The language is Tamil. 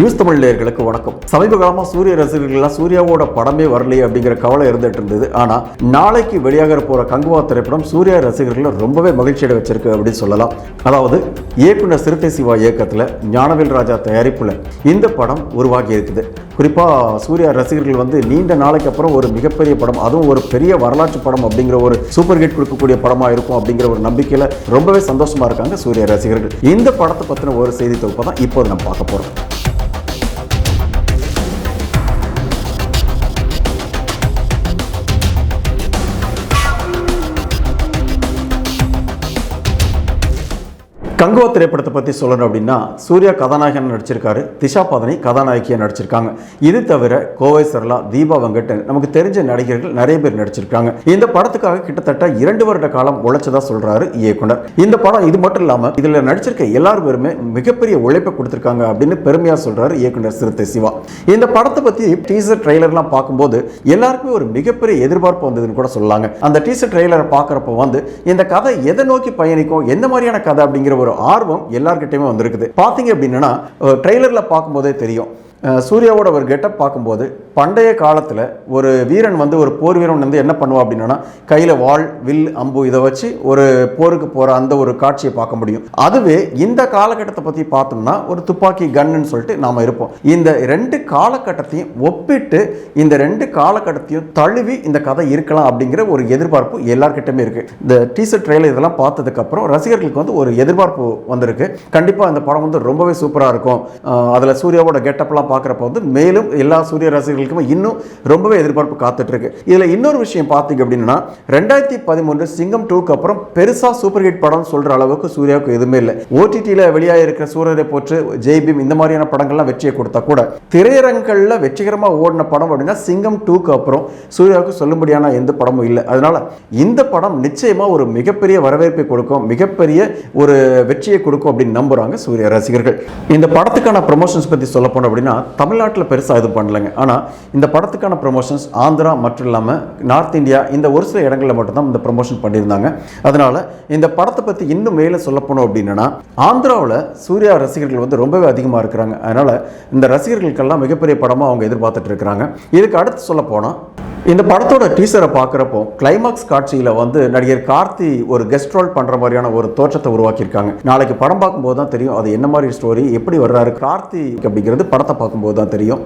நியூஸ் தமிழ் நேயர்களுக்கு வணக்கம். சமீப காலமா சூரிய ரசிகர்கள்லாம் சூர்யாவோட படமே வரலையே அப்படிங்கிற கவலை இருந்துட்டு இருந்தது. ஆனா நாளைக்கு வெளியாக போற கங்குவா திரைப்படம் சூர்யா ரசிகர்களை ரொம்பவே மகிழ்ச்சியோட வச்சிருக்கு அப்படின்னு சொல்லலாம். அதாவது இயக்குனர் சிறுத்தை சிவா இயக்கத்துல ஞானவேல் ராஜா தயாரிப்புல இந்த படம் உருவாகி இருக்குது. குறிப்பா சூர்யா ரசிகர்கள் நீண்ட நாளைக்கு அப்புறம் ஒரு மிகப்பெரிய படம், அதுவும் ஒரு பெரிய வரலாற்று படம் அப்படிங்கிற ஒரு சூப்பர் ஹிட் கொடுக்கக்கூடிய படமா இருக்கும் அப்படிங்கிற ஒரு நம்பிக்கையில ரொம்பவே சந்தோஷமா இருக்காங்க சூர்யா ரசிகர்கள். இந்த படத்தை பத்தின ஒரு செய்தி தொகுப்பை தான் இப்போது நம்ம பார்க்க போறோம். கங்குவா திரைப்படத்தை பற்றி சொல்லணும் அப்படின்னா சூர்யா கதாநாயகன் நடிச்சிருக்காரு, திஷா பதனி கதாநாயகியாக நடிச்சிருக்காங்க. இது தவிர கோவை சரளா, தீபா வெங்கட், நமக்கு தெரிஞ்ச நடிகர்கள் நிறைய பேர் நடிச்சிருக்காங்க. இந்த படத்துக்காக கிட்டத்தட்ட 2 வருட காலம் உழைச்சதா சொல்றாரு இயக்குனர். இந்த படம் இது மட்டும் இல்லாமல் இதில் நடிச்சிருக்க எல்லாரும் பேருமே மிகப்பெரிய உழைப்பை கொடுத்துருக்காங்க அப்படின்னு பெருமையாக சொல்றாரு இயக்குனர் சிறுத்தை சிவா. இந்த படத்தை பற்றி டீசர் ட்ரெய்லர்லாம் பார்க்கும்போது எல்லாருக்குமே ஒரு மிகப்பெரிய எதிர்பார்ப்பு வந்ததுன்னு கூட சொல்லலாங்க. அந்த டீசர் ட்ரெய்லரை பார்க்குறப்போ இந்த கதை எதை நோக்கி பயணிக்கும், எந்த மாதிரியான கதை அப்படிங்கிற ஒரு ஆர்வம் எல்லார்கிட்டயுமே வந்திருக்குது. பாத்தீங்க அப்படின்னா ட்ரெய்லர்ல பார்க்கும்போதே தெரியும். சூர்யாவோட ஒரு கெட்டப் பார்க்கும்போது பண்டைய காலத்தில் ஒரு வீரன் ஒரு போர் வீரன் என்ன பண்ணுவா அப்படின்னா கையில் வாள், வில், அம்பு இதை வச்சு ஒரு போருக்கு போகிற அந்த ஒரு காட்சியை பார்க்க முடியும். அதுவே இந்த காலகட்டத்தை பற்றி பார்த்தோம்னா ஒரு துப்பாக்கி கன்னு சொல்லிட்டு நாம் இருப்போம். இந்த 2 காலகட்டத்தையும் ஒப்பிட்டு இந்த 2 காலகட்டத்தையும் தழுவி இந்த கதை இருக்கலாம் அப்படிங்கிற ஒரு எதிர்பார்ப்பு எல்லார்கிட்டயுமே இருக்கு. இந்த டீசர் ட்ரெய்லர் இதெல்லாம் பார்த்ததுக்கப்புறம் ரசிகர்களுக்கு ஒரு எதிர்பார்ப்பு வந்திருக்கு. கண்டிப்பாக இந்த படம் ரொம்பவே சூப்பராக இருக்கும். அதில் சூர்யாவோட கெட்டப்லாம் பார்க்குறப்ப மேலும் எல்லா சூர்யா ரசிகர்களுக்குமே இன்னும் ரொம்பவே எதிர்பார்ப்பு காத்துட்டு இருக்கு. இதுல இன்னொரு விஷயம் பார்த்தீங்க அப்படின்னா 2013 சிங்கம் 2க்கு அப்புறம் பெருசா சூப்பர் ஹிட் படம் சொல்ற அளவுக்கு சூர்யாவுக்கு எதுவுமே இல்லை. ஓடிடியில் வெளியாக இருக்கிற சூரியரை போற்று, ஜெய் பீம் இந்த மாதிரியான படங்கள்லாம் வெற்றியை கொடுத்தா கூட திரையரங்குகளில் வெற்றிகரமாக ஓடின படம் அப்படின்னா சிங்கம் 2க்கு அப்புறம் சூர்யாவுக்கு சொல்லும்படியான எந்த படமும் இல்லை. அதனால இந்த படம் நிச்சயமா ஒரு மிகப்பெரிய வரவேற்பை கொடுக்கும், மிகப்பெரிய ஒரு வெற்றியை கொடுக்கும் அப்படின்னு நம்புறாங்க சூர்யா ரசிகர்கள். இந்த படத்துக்கான ப்ரமோஷன்ஸ் பத்தி சொல்ல போனோம் அப்படின்னா தமிழ்நாட்டில் பெருசாக எதுவும் பண்ணலைங்க. ஆனால் இந்த படத்துக்கான ப்ரமோஷன்ஸ் ஆந்திரா மட்டும் இல்லாமல் நார்த் இந்தியா இந்த ஒரு சில இடங்களில் மட்டும்தான் இந்த ப்ரமோஷன் பண்ணியிருந்தாங்க. அதனால் இந்த படத்தை பற்றி இன்னும் மேலே சொல்ல போனோம் அப்படின்னா ஆந்திராவில் சூர்யா ரசிகர்கள் ரொம்பவே அதிகமாக இருக்கிறாங்க. அதனால் இந்த ரசிகர்களுக்கெல்லாம் மிகப்பெரிய படமாக அவங்க எதிர்பார்த்துட்டு இருக்கிறாங்க. இதுக்கு அடுத்து சொல்ல போனால் இந்த படத்தோட டீசரை பார்க்குறப்போ கிளைமாக்ஸ் காட்சியில் நடிகர் கார்த்தி ஒரு கெஸ்ட் ரோல் பண்ணுற மாதிரியான ஒரு தோற்றத்தை உருவாக்கியிருக்காங்க. நாளைக்கு படம் பார்க்கும்போது தான் தெரியும் அது என்ன மாதிரி ஸ்டோரி, எப்படி வர்றாரு கார்த்தி அப்படிங்கிறது படத்தை பார்க்கும்போது தான் தெரியும்.